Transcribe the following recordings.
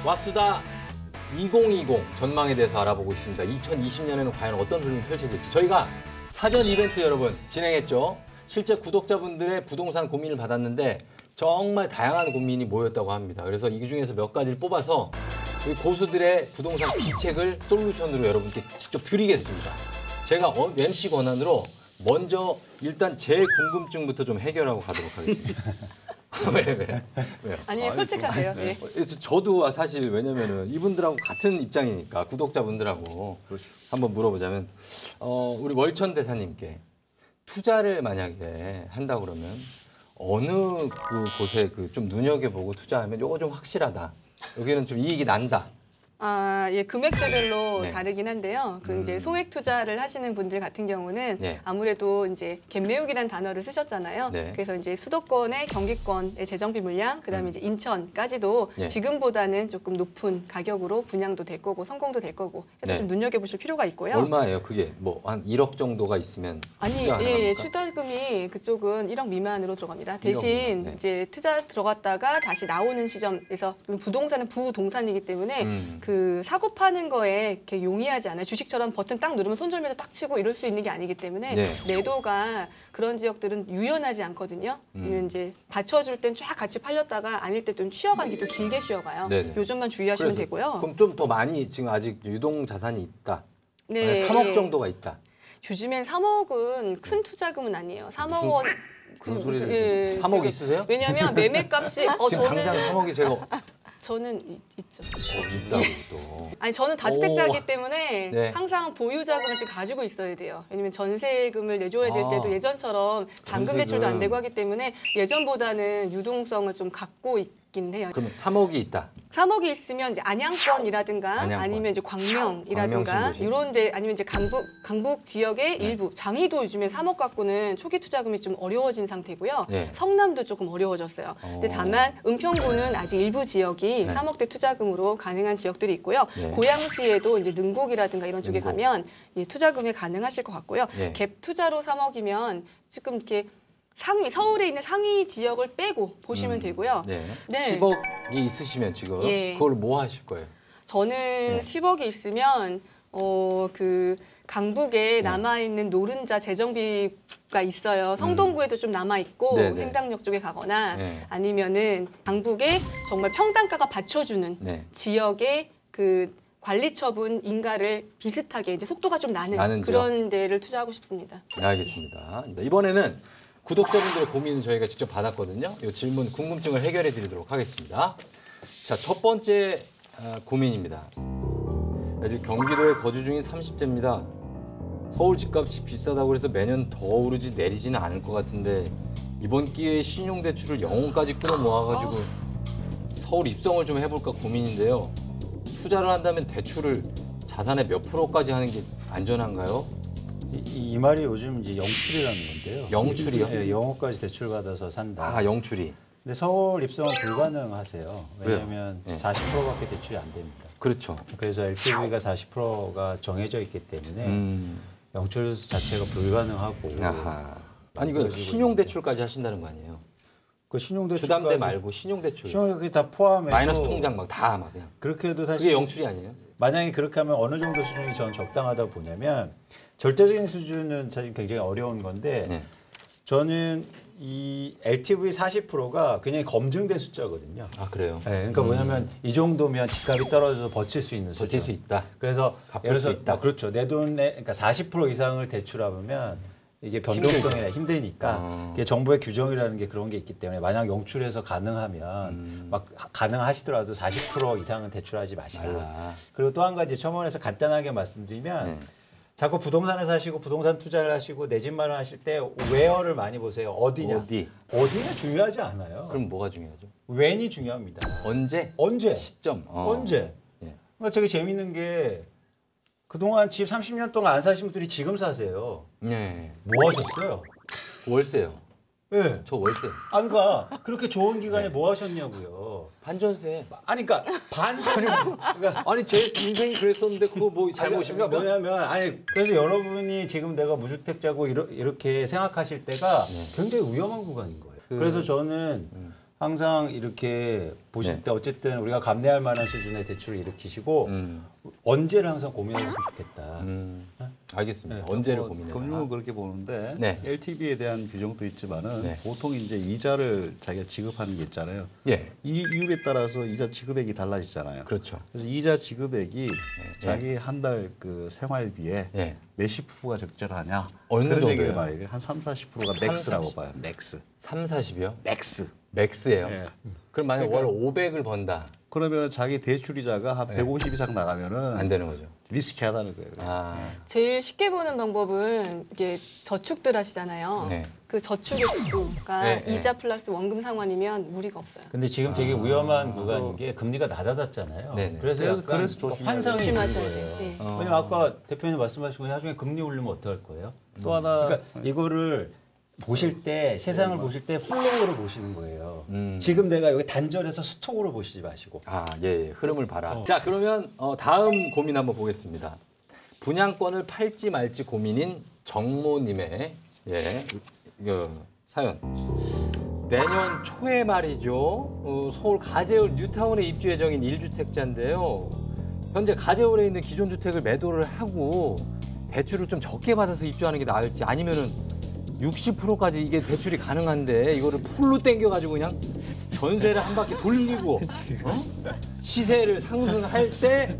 와수다 2020 전망에 대해서 알아보고 있습니다. 2020년에는 과연 어떤 흐름이 펼쳐질지. 저희가 사전 이벤트 여러분 진행했죠. 실제 구독자분들의 부동산 고민을 받았는데 정말 다양한 고민이 모였다고 합니다. 그래서 이 중에서 몇 가지를 뽑아서 고수들의 부동산 비책을 솔루션으로 여러분께 직접 드리겠습니다. 제가 MC 권한으로 먼저 일단 제 궁금증부터 좀 해결하고 가도록 하겠습니다. 왜요? 아니, 솔직하세요. 네. 저도 사실 왜냐면은 이분들하고 같은 입장이니까 구독자분들하고 그렇죠. 한번 물어보자면 우리 월천 대사님께 투자를 만약에 한다 그러면 어느 곳에 좀 눈여겨보고 투자하면 요거 좀 확실하다. 여기는 좀 이익이 난다. 예, 금액대별로 네. 다르긴 한데요. 이제 소액 투자를 하시는 분들 같은 경우는 네. 아무래도 이제 갭매혹이라는 단어를 쓰셨잖아요. 네. 그래서 이제 수도권의 경기권의 재정비 물량, 그다음에 이제 인천까지도 네. 지금보다는 조금 높은 가격으로 분양도 될 거고 성공도 될 거고 해서 네. 좀 눈여겨보실 필요가 있고요. 얼마예요? 그게 뭐 한 1억 정도가 있으면 아니, 투자 가능합니까? 투자금이 그쪽은 1억 미만으로 들어갑니다. 대신 미만, 네. 이제 투자 들어갔다가 다시 나오는 시점에서 부동산은 부동산이기 때문에 그 사고 파는 거에 이렇게 용이하지 않아요. 주식처럼 버튼 딱 누르면 손절매도 딱 치고 이럴 수 있는 게 아니기 때문에 네. 매도가 그런 지역들은 유연하지 않거든요. 그러면 이제 받쳐줄 땐 쫙 같이 팔렸다가 아닐 때 좀 쉬어가기도 길게 쉬어가요. 네네. 요점만 주의하시면 그래서 되고요. 그럼 좀 더 많이 지금 아직 유동 자산이 있다. 네, 3억 정도가 있다. 요즘엔 3억은 큰 투자금은 아니에요. 3억 원. 무슨 소리를 예, 3억 지금 있으세요? 왜냐하면 매매값이 지금 당장 3억이 제가 저는 있죠. 있다고 또. 아니 저는 다주택자이기 때문에 네. 항상 보유 자금을 지금 가지고 있어야 돼요. 왜냐면 전세금을 내줘야 될 때도 예전처럼 잔금 대출도 안 되고 하기 때문에 예전보다는 유동성을 좀 갖고 있긴 해요. 그러면 3억이 있다. 3억이 있으면 이제 안양권이라든가 안양권. 아니면 이제 광명이라든가 광명신도시. 이런데 아니면 이제 강북 지역의 일부 장의도 요즘에 3억 갖고는 초기 투자금이 좀 어려워진 상태고요. 네. 성남도 조금 어려워졌어요. 근데 다만 은평구는 아직 일부 지역이 3억대 투자금으로 가능한 지역들이 있고요. 네. 고양시에도 이제 능곡이라든가 이런 쪽에 능곡. 가면 투자금이 가능하실 것 같고요. 네. 갭 투자로 3억이면 지금 이렇게 서울에 있는 상위 지역을 빼고 보시면 되고요. 네. 네. 10억이 있으시면 지금 예. 그걸 뭐 하실 거예요? 저는 10억이 있으면 그 강북에 남아있는 노른자 재정비가 있어요. 성동구에도 좀 남아있고 네네. 행당역 쪽에 가거나 네. 아니면은 강북에 정말 평당가가 받쳐주는 네. 지역의 그 관리처분 인가를 비슷하게 이제 속도가 좀 나는 나는 그런 데를 투자하고 싶습니다. 네, 알겠습니다. 이번에는 구독자분들의 고민을 저희가 직접 받았거든요. 이 질문, 궁금증을 해결해 드리도록 하겠습니다. 자, 첫 번째 고민입니다. 지금 경기도에 거주 중인 30대입니다. 서울 집값이 비싸다고 해서 매년 더 오르지 내리지는 않을 것 같은데 이번 기회에 신용대출을 영혼까지 끌어 모아가지고 서울 입성을 좀 해볼까 고민인데요. 투자를 한다면 대출을 자산의 몇 프로까지 하는 게 안전한가요? 이 말이 요즘 이제 영출이라는 건데요. 영출이요? 네, 영어까지 대출 받아서 산다. 아, 영출이. 근데 서울 입성은 불가능하세요. 왜냐하면 네. 40%밖에 대출이 안 됩니다. 그렇죠. 그래서 LTV가 40%가 정해져 있기 때문에 영출 자체가 불가능하고. 아하. 아니 그 신용대출까지 하신다는 거 아니에요? 그 신용대출 주담대 말고 신용대출. 신용대출 다 포함해서 마이너스 통장 막 다 막 그냥. 그렇게 해도 사실 그게 영출이 아니에요? 만약에 그렇게 하면 어느 정도 수준이 저는 적당하다고 보냐면 절대적인 수준은 사실 굉장히 어려운 건데 네. 저는 이 LTV 40%가 굉장히 검증된 숫자거든요. 아 그래요? 네, 그러니까 뭐냐면 이 정도면 집값이 떨어져서 버틸 수 있는 수준. 버틸 수 있다. 그래서 갚을 수 있다. 그렇죠. 내 돈의 그러니까 40% 이상을 대출하면 이게 변동성이 힘드니까 이게 정부의 규정이라는 게 그런 게 있기 때문에 만약 영출해서 가능하면 막 가능하시더라도 40% 이상은 대출하지 마시라. 말라. 그리고 또 한 가지 첨언해서 간단하게 말씀드리면 네. 자꾸 부동산에 사시고 부동산 투자를 하시고 내 집 마련하실 때 웨어를 많이 보세요. 어디냐? 어디는 중요하지 않아요. 그럼 뭐가 중요하죠? 웬이 중요합니다. 언제? 언제? 시점. 언제? 네. 그러니까 되게 재밌는 게 그동안 집 30년 동안 안 사신 분들이 지금 사세요. 네. 뭐 하셨어요? 월세요. 네. 저 월세. 안 가. 그렇게 좋은 기간에 뭐 하셨냐고요. 반전세. 아니 그러니까 반전이 그러니까 아니 제 인생이 그랬었는데 그거 뭐 잘못입니까? 그러니까 뭐냐면 아니 그래서 여러분이 지금 내가 무주택자고 이렇게 생각하실 때가 굉장히 위험한 구간인 거예요. 그래서 저는 항상 이렇게 보실 네. 때 어쨌든 우리가 감내할 만한 수준의 대출을 일으키시고 언제를 항상 고민했으면 좋겠다. 알겠습니다. 언제를 뭐 고민해라. 금융은 그렇게 보는데 네. LTV에 대한 규정도 있지만은 네. 보통 이제 이자를 자기가 지급하는 게 있잖아요. 예, 이 이율에 따라서 이자 지급액이 달라지잖아요. 그렇죠. 그래서 이자 지급액이 자기 한 달 그 생활비에 예. 몇십 프로가 적절하냐 어느 그런 얘기를 정도예요? 말해요. 한 30~40%가 맥스라고 봐요. 맥스. 3, 40이요? 맥스. 맥스예요. 예. 그럼 만약 그러니까- 월 500을 번다. 그러면 자기 대출 이자가 한 150 이상 안 나가면은 되는 거죠. 리스키하다는 거예요. 아, 제일 쉽게 보는 방법은 이게 저축들 하시잖아요. 네. 그 저축의 수가 네, 네. 이자 플러스 원금 상환이면 무리가 없어요. 근데 지금 되게 위험한 구간인 게 금리가 낮아졌잖아요. 네네. 그래서 그래서 약간 조심해야 환상이 있는 조심하셔야 돼요. 거예요. 네. 왜냐면 아까 대표님 말씀하신 거 나중에 금리 오르면 어떡할 거예요? 또 하나 그러니까 이거를 보실 때 세상을 보실 때 플로우로 보시는 거예요. 지금 내가 여기 단절해서 스톡으로 보시지 마시고. 아, 예, 예. 흐름을 봐라. 자, 그러면 다음 고민 한번 보겠습니다. 분양권을 팔지 말지 고민인 정모님의 이거 사연. 내년 초에 말이죠. 서울 가재울 뉴타운에 입주 예정인 1주택자인데요. 현재 가재울에 있는 기존 주택을 매도를 하고 대출을 좀 적게 받아서 입주하는 게 나을지 아니면은 60%까지 이게 대출이 가능한데 이거를 풀로 땡겨가지고 그냥 전세를 한 바퀴 돌리고 시세를 상승할 때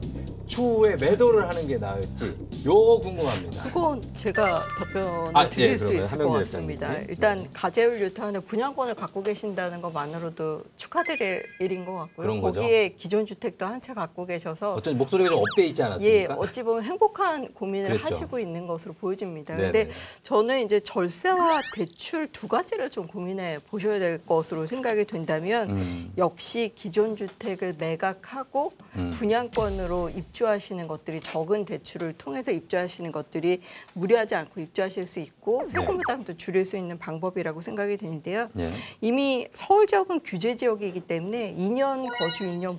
추후에 매도를 하는 게 나을지 요거 궁금합니다. 그건 제가 답변을 아, 드릴 예, 수 그러면 있을 것 한명재 같습니다. 대표님. 일단 가재울 뉴타운의 분양권을 갖고 계신다는 것만으로도 축하드릴 일인 것 같고요. 그런 거죠? 거기에 기존 주택도 한 채 갖고 계셔서 어쩐지 목소리가 좀 업돼 있지 예, 않았습니까? 어찌 보면 행복한 고민을 그랬죠. 하시고 있는 것으로 보여집니다. 네네. 근데 저는 이제 절세와 대출 두 가지를 좀 고민해 보셔야 될 것으로 생각이 된다면 역시 기존 주택을 매각하고 분양권으로 입주하시는 것들이 적은 대출을 통해서 입주하시는 것들이 무리하지 않고 입주하실 수 있고 세금 부담도 줄일 수 있는 방법이라고 생각이 되는데요. 네. 이미 서울 지역은 규제 지역이기 때문에 2년 거주 2년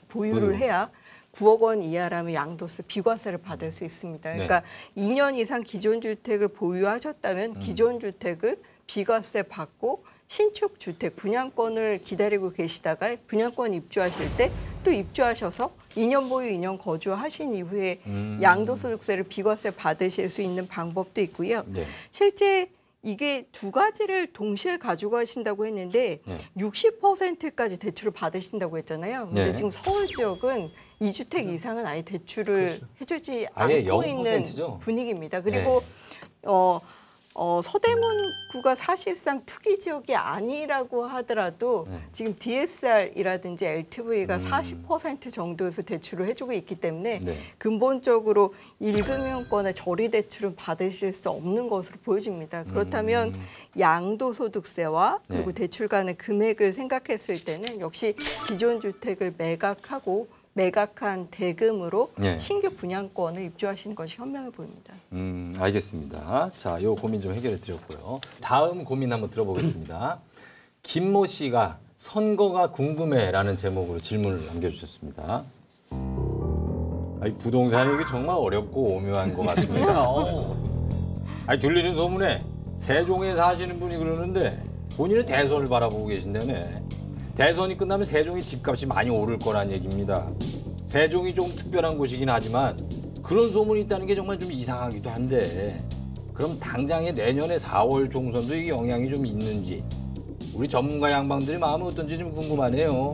보유를 해야 9억 원 이하라면 양도세 비과세를 받을 수 있습니다. 그러니까 2년 이상 기존 주택을 보유하셨다면 기존 주택을 비과세 받고 신축 주택 분양권을 기다리고 계시다가 분양권 입주하실 때 또 입주하셔서 2년 보유 2년 거주하신 이후에 양도소득세를 비과세 받으실 수 있는 방법도 있고요. 네. 실제 이게 두 가지를 동시에 가지고 가신다고 했는데 60%까지 대출을 받으신다고 했잖아요. 근데 네. 지금 서울 지역은 2주택 이상은 아예 대출을 해주지 아예 않고 0% 있는 죠? 분위기입니다. 그리고 서대문구가 사실상 투기 지역이 아니라고 하더라도 지금 DSR이라든지 LTV가 40% 정도에서 대출을 해주고 있기 때문에 네. 근본적으로 1금융권의 저리 대출은 받으실 수 없는 것으로 보여집니다. 그렇다면 양도소득세와 그리고 네. 대출 간의 금액을 생각했을 때는 역시 기존 주택을 매각한 대금으로 네. 신규 분양권을 입주하시는 것이 현명해 보입니다. 알겠습니다. 자, 요 고민 좀 해결해 드렸고요. 다음 고민 한번 들어보겠습니다. 김모 씨가 선거가 궁금해라는 제목으로 질문을 남겨주셨습니다. 아니, 부동산이 이게 정말 어렵고 오묘한 것 같습니다. 아니, 들리는 소문에 세종에 사시는 분이 그러는데 본인은 대선을 바라보고 계신다네. 대선이 끝나면 세종이 집값이 많이 오를 거란 얘기입니다. 세종이 좀 특별한 곳이긴 하지만 그런 소문이 있다는 게 정말 좀 이상하기도 한데 그럼 당장에 내년에 4월 총선도 이게 영향이 좀 있는지 우리 전문가 양반들의 마음은 어떤지 좀 궁금하네요.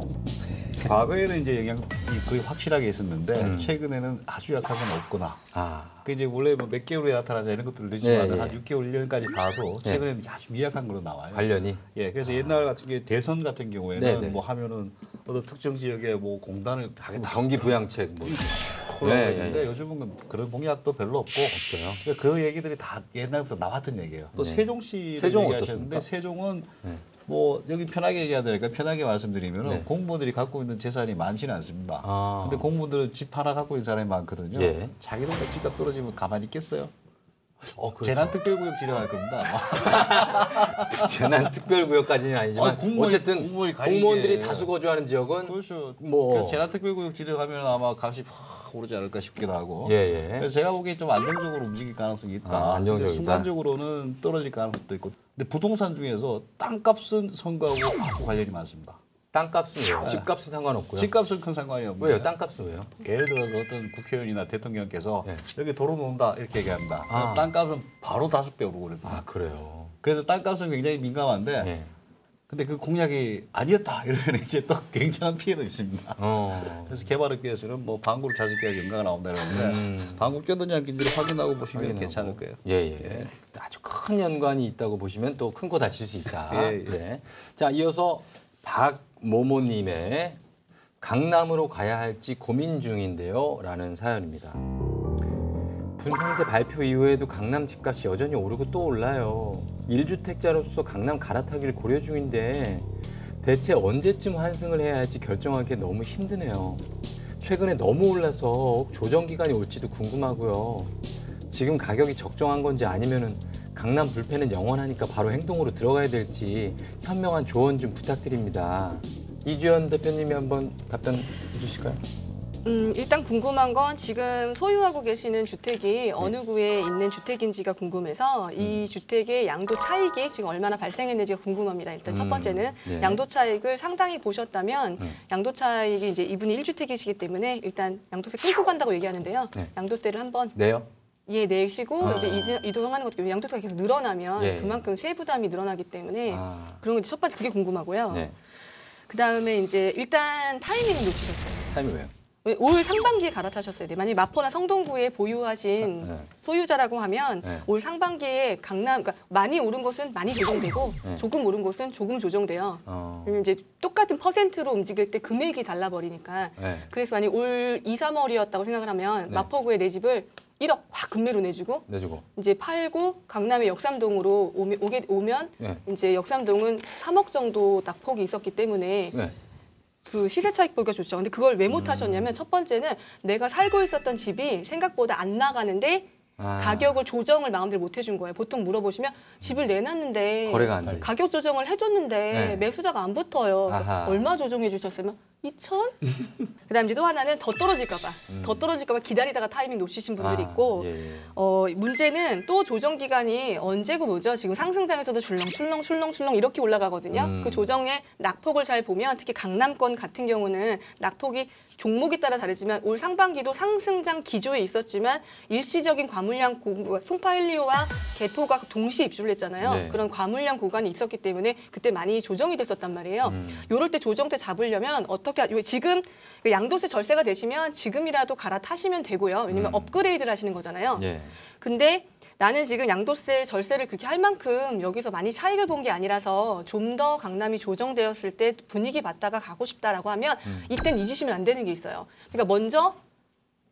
과거에는 이제 영향이 거의 확실하게 있었는데 최근에는 아주 약한 건 없구나. 아, 그 이제 원래 뭐 몇 개월에 나타나냐 이런 것들을 넣지만 예, 예. 한 6개월, 1년까지 봐도 최근에는 아주 미약한 걸로 나와요. 관련이? 예, 그래서 옛날 같은 게 대선 같은 경우에는 네네. 뭐 하면은 어떤 특정 지역에 뭐 공단을 하겠다. 경기 부양책 뭐. 올라가는데 예, 예. 요즘은 그런 공약도 별로 없고 없어요. 그러니까 그 얘기들이 다 옛날부터 나왔던 얘기예요. 또 네. 세종시를 세종은 얘기하셨는데 어떻습니까? 세종은 네. 뭐 여기 편하게 얘기하니까 편하게 말씀드리면 네. 공무원들이 갖고 있는 재산이 많지는 않습니다. 아. 근데 공무원들은 집 하나 갖고 있는 사람이 많거든요. 예. 자기 동네 집값 떨어지면 가만히 있겠어요? 그렇죠. 재난특별구역 지정할 겁니다. 재난특별구역까지는 아니지만 어쨌든 공무원이 가지게. 공무원들이 다수 거주하는 지역은 그렇죠. 뭐- 그 재난특별구역 지정하면 아마 값이 확 오르지 않을까 싶기도 하고. 예, 예. 그래서 제가 보기엔 좀 안정적으로 움직일 가능성이 있다. 아, 안정적이다. 근데 순간적으로는 떨어질 가능성도 있고. 근데 부동산 중에서 땅값은 선거하고 아주 관련이 많습니다. 땅값은 왜요? 집값은 상관없고요. 집값은 큰 상관이 없는데 왜요? 땅값은 왜요? 예를 들어서 어떤 국회의원이나 대통령께서 네. 여기 도로 놓는다 이렇게 얘기합니다. 아. 땅값은 바로 5배 오르고 그럽니다. 아 그래요. 그래서 땅값은 굉장히 민감한데 네. 근데 그 공약이 아니었다 이러면 이제 또 굉장한 피해도 있습니다. 그래서 개발업계에서는 뭐 방구를 자식계약 연가가 나온다 그러는데 방구 꼈느냐 안 꼈느냐 확인하고 보시면 확인하고. 괜찮을 거예요. 예. 아주 큰 연관이 있다고 보시면 또 큰 거 다칠 수 있다. 예. 네. 자, 이어서 박모모님의 강남으로 가야 할지 고민 중인데요. 라는 사연입니다. 분상제 발표 이후에도 강남 집값이 여전히 오르고 또 올라요. 1주택자로서 강남 갈아타기를 고려 중인데 대체 언제쯤 환승을 해야 할지 결정하기 너무 힘드네요. 최근에 너무 올라서 조정 기간이 올지도 궁금하고요. 지금 가격이 적정한 건지 아니면은 강남 불패는 영원하니까 바로 행동으로 들어가야 될지 현명한 조언 좀 부탁드립니다. 이주연 대표님이 한번 답변 해주실까요? 일단 궁금한 건 지금 소유하고 계시는 주택이 어느 구에 있는 주택인지가 궁금해서 이 주택의 양도 차익이 지금 얼마나 발생했는지가 궁금합니다. 일단 첫 번째는 네. 양도 차익을 상당히 보셨다면 양도 차익이 이제 이분이 1주택이시기 때문에 일단 양도세 끊고 간다고 얘기하는데요. 네. 양도세를 한번 네요? 내시고 아. 이제 이동하는 것도 양도세가 계속 늘어나면 예. 그만큼 세 부담이 늘어나기 때문에 아. 그런 게 첫 번째 그게 궁금하고요. 네. 그다음에 이제 일단 타이밍을 놓치셨어요. 타임이 왜요? 왜 올 상반기에 갈아타셨어야 돼요. 만약 마포나 성동구에 보유하신 네. 소유자라고 하면 네. 올 상반기에 강남, 그러니까 많이 오른 곳은 많이 조정되고 네. 조금 오른 곳은 조금 조정돼요. 어. 이제 똑같은 퍼센트로 움직일 때 금액이 달라버리니까. 네. 그래서 만약 올 2, 3월이었다고 생각을 하면 네. 마포구에 내 집을 1억 확 금매로 내주고 내주고. 이제 팔고 강남의 역삼동으로 오면 네. 이제 역삼동은 3억 정도 낙폭이 있었기 때문에 네. 그 시세 차익 보기가 좋죠. 근데 그걸 왜 못 하셨냐면 첫 번째는 내가 살고 있었던 집이 생각보다 안 나가는데 아. 가격을 조정을 마음대로 못 해준 거예요. 보통 물어보시면 집을 내놨는데 거래가 안 돼. 가격 조정을 해줬는데 네. 매수자가 안 붙어요. 그래서 아하. 얼마 조정해 주셨으면 2천? 그다음 이제 또 하나는 더 떨어질까 봐. 더 떨어질까 봐 기다리다가 타이밍 놓치신 분들이 있고 예. 문제는 또 조정 기간이 언제고 오죠. 지금 상승장에서도 출렁출렁 이렇게 올라가거든요. 그 조정의 낙폭을 잘 보면 특히 강남권 같은 경우는 낙폭이 종목에 따라 다르지만 올 상반기도 상승장 기조에 있었지만 일시적인 과물량 송파일리오와 개포가 동시에 입주를 했잖아요. 네. 그런 과물량 구간이 있었기 때문에 그때 많이 조정이 됐었단 말이에요. 요럴 때 조정대 잡으려면 지금 양도세 절세가 되시면 지금이라도 갈아타시면 되고요. 왜냐면 업그레이드를 하시는 거잖아요. 예. 근데 나는 지금 양도세 절세를 그렇게 할 만큼 여기서 많이 차익을 본 게 아니라서 좀 더 강남이 조정되었을 때 분위기 봤다가 가고 싶다라고 하면 이땐 잊으시면 안 되는 게 있어요. 그러니까 먼저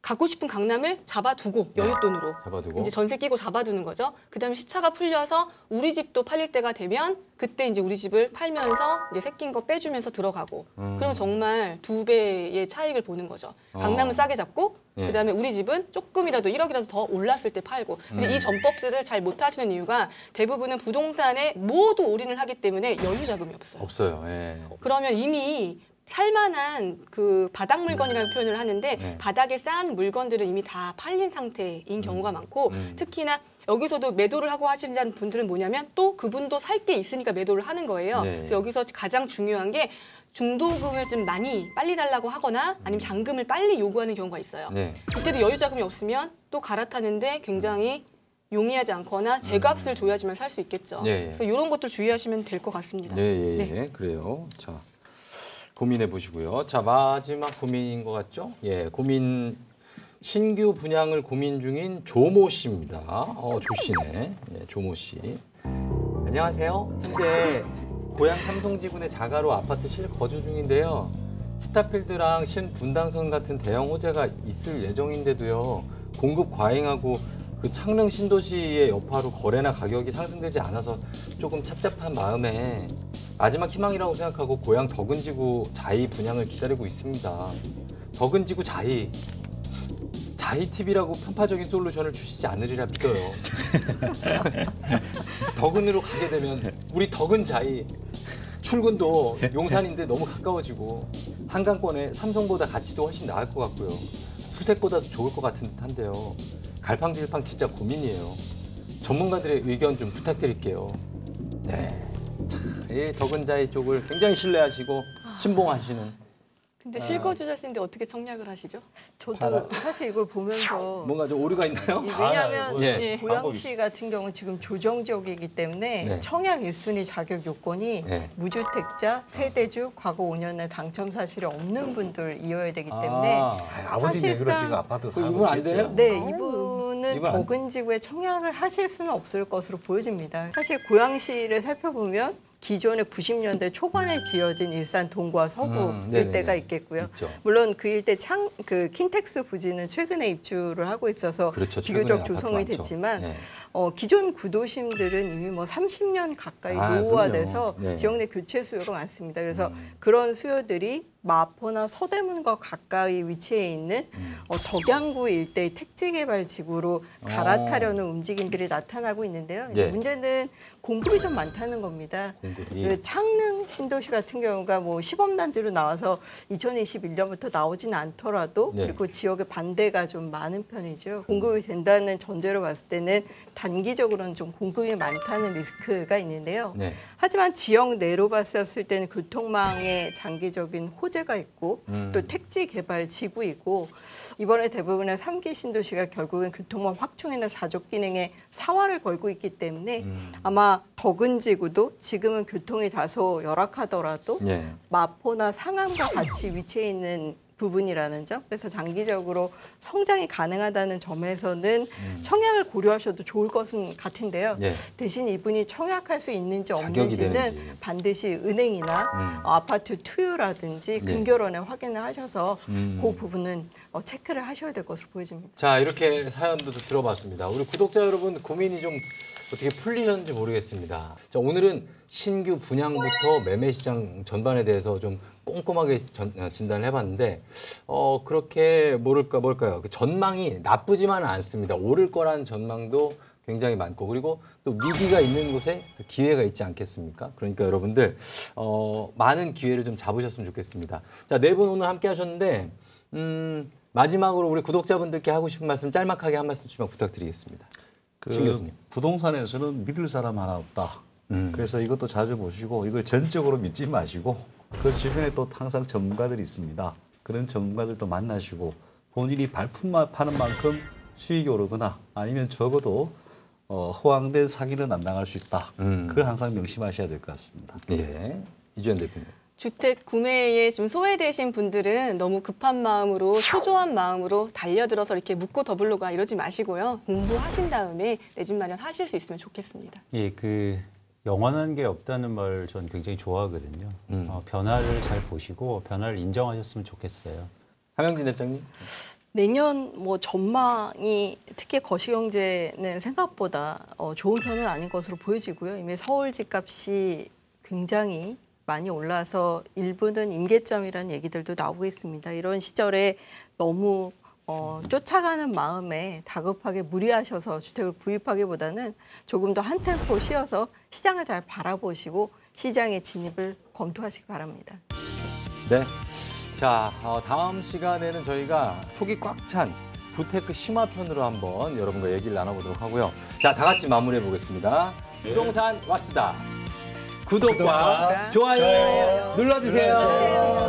갖고 싶은 강남을 잡아두고 여윳돈으로 잡아두고. 이제 전세 끼고 잡아두는 거죠. 그다음에 시차가 풀려서 우리 집도 팔릴 때가 되면 그때 이제 우리 집을 팔면서 이제 새낀 거 빼주면서 들어가고 그럼 정말 2배의 차익을 보는 거죠. 강남은 싸게 잡고 예. 그다음에 우리 집은 조금이라도 1억이라도 더 올랐을 때 팔고. 근데 이 전법들을 잘 못하시는 이유가 대부분은 부동산에 모두 올인을 하기 때문에 여유 자금이 없어요. 없어요. 예. 그러면 이미 살만한 그 바닥 물건이라는 표현을 하는데 네. 바닥에 쌓은 물건들은 이미 다 팔린 상태인 경우가 많고 특히나 여기서도 매도를 하고 하시는 분들은 뭐냐면 또 그분도 살 게 있으니까 매도를 하는 거예요. 네. 그래서 여기서 가장 중요한 게 중도금을 좀 많이 빨리 달라고 하거나 아니면 잔금을 빨리 요구하는 경우가 있어요. 네. 그때도 여유 자금이 없으면 또 갈아타는데 굉장히 용이하지 않거나 제값을 줘야지만 살 수 있겠죠. 예. 그래서 이런 것들 주의하시면 될 것 같습니다. 네, 예, 네. 그래요. 자, 고민해 보시고요. 자, 마지막 고민인 것 같죠? 예, 고민 신규 분양을 고민 중인 조모 씨입니다. 조 씨네. 예, 조모 씨. 안녕하세요. 현재 고향 삼성지구내 자가로 아파트 실거주 중인데요. 스타필드랑 신분당선 같은 대형 호재가 있을 예정인데도요. 공급 과잉하고 그 창릉 신도시의 여파로 거래나 가격이 상승되지 않아서 조금 찹찹한 마음에 마지막 희망이라고 생각하고 고향 덕은지구 자이 분양을 기다리고 있습니다. 덕은지구 자이 TV라고 편파적인 솔루션을 주시지 않으리라 믿어요. 덕은으로 가게 되면 우리 덕은 자이 출근도 용산인데 너무 가까워지고 한강권에 삼성보다 가치도 훨씬 나을 것 같고요. 수색보다도 좋을 것 같은 듯한데요. 갈팡질팡 진짜 고민이에요. 전문가들의 의견 좀 부탁드릴게요. 네. 자, 이 덕은자이 쪽을 굉장히 신뢰하시고 신봉하시는. 근데 실거주자신데 어떻게 청약을 하시죠? 저도 사실 이걸 보면서 뭔가 좀 오류가 있나요? 왜냐하면 예. 고양시 같은 경우는 지금 조정 지역이기 때문에 네. 청약 1순위 자격 요건이 네. 무주택자, 세대주, 과거 5년 내 당첨 사실이 없는 분들이어야 되기 때문에 아버지 내기로 사실상 지금 아파트 이건 사고 안 돼요? 네, 이분은 이건 안- 덕은지구에 청약을 하실 수는 없을 것으로 보여집니다. 사실 고양시를 살펴보면 기존에 90년대 초반에 지어진 일산 동과 서구 네네네. 일대가 있겠고요. 있죠. 물론 그 일대 그 킨텍스 부지는 최근에 입주를 하고 있어서 그렇죠. 최근에 비교적 아파트 조성이 많죠. 됐지만 네. 기존 구도심들은 이미 뭐 30년 가까이 아, 노후화돼서 그럼요. 네. 지역 내 교체 수요가 많습니다. 그래서 그런 수요들이 마포나 서대문과 가까이 위치해 있는 덕양구 일대의 택지개발 지구로 갈아타려는 움직임들이 나타나고 있는데요. 이제 예. 문제는 공급이 좀 많다는 겁니다. 공급이. 그 창릉 신도시 같은 경우가 뭐 시범단지로 나와서 2021년부터 나오지는 않더라도 네. 그리고 지역의 반대가 좀 많은 편이죠. 공급이 된다는 전제로 봤을 때는 단기적으로는 좀 공급이 많다는 리스크가 있는데요. 네. 하지만 지역 내로 봤을 때는 교통망의 장기적인 호재가 있고 또 택지 개발 지구이고 이번에 대부분의 3기 신도시가 결국은 교통망 확충이나 자족 기능에 사활을 걸고 있기 때문에 아마 덕은지구도 지금은 교통이 다소 열악하더라도 예. 마포나 상암과 같이 위치해 있는 부분이라는 점. 그래서 장기적으로 성장이 가능하다는 점에서는 청약을 고려하셔도 좋을 것은 같은데요. 예. 대신 이분이 청약할 수 있는지 자격이 없는지는 되는지. 반드시 은행이나 아파트 투유라든지 네. 금결원에 확인을 하셔서 그 부분은 체크를 하셔야 될 것으로 보여집니다. 자, 이렇게 사연도 들어봤습니다. 우리 구독자 여러분 고민이 좀 어떻게 풀리셨는지 모르겠습니다. 자, 오늘은 신규 분양부터 매매 시장 전반에 대해서 좀 꼼꼼하게 진단을 해봤는데 그렇게 뭘까요? 그 전망이 나쁘지만은 않습니다. 오를 거라는 전망도 굉장히 많고 그리고 또 위기가 있는 곳에 또 기회가 있지 않겠습니까? 그러니까 여러분들 많은 기회를 좀 잡으셨으면 좋겠습니다. 자, 네 분 오늘 함께 하셨는데 마지막으로 우리 구독자분들께 하고 싶은 말씀 짤막하게 한 말씀씩만 부탁드리겠습니다. 신 교수님. 부동산에서는 믿을 사람 하나 없다. 그래서 이것도 자주 보시고 이걸 전적으로 믿지 마시고 그 주변에 또 항상 전문가들이 있습니다. 그런 전문가들도 만나시고 본인이 발품만 파는 만큼 수익이 오르거나 아니면 적어도 허황된 사기는 안 당할 수 있다. 그걸 항상 명심하셔야 될 것 같습니다. 예, 이주연 대표님. 주택 구매에 좀 소외되신 분들은 너무 급한 마음으로 초조한 마음으로 달려들어서 이렇게 묻고 더블로가 이러지 마시고요. 공부하신 다음에 내 집 마련하실 수 있으면 좋겠습니다. 예, 그 영원한 게 없다는 말 전 굉장히 좋아하거든요. 변화를 잘 보시고 변화를 인정하셨으면 좋겠어요. 함영진 대장님. 내년 뭐 전망이 특히 거시경제는 생각보다 좋은 편은 아닌 것으로 보여지고요. 이미 서울 집값이 굉장히 많이 올라서 일부는 임계점이라는 얘기들도 나오고 있습니다. 이런 시절에 너무 쫓아가는 마음에 다급하게 무리하셔서 주택을 구입하기보다는 조금 더 한 템포 쉬어서 시장을 잘 바라보시고 시장에 진입을 검토하시기 바랍니다. 네. 자, 다음 시간에는 저희가 속이 꽉 찬 부테크 심화편으로 한번 여러분과 얘기를 나눠보도록 하고요. 자, 다 같이 마무리해 보겠습니다. 부동산 왓스다. 구독과 좋아요 눌러주세요.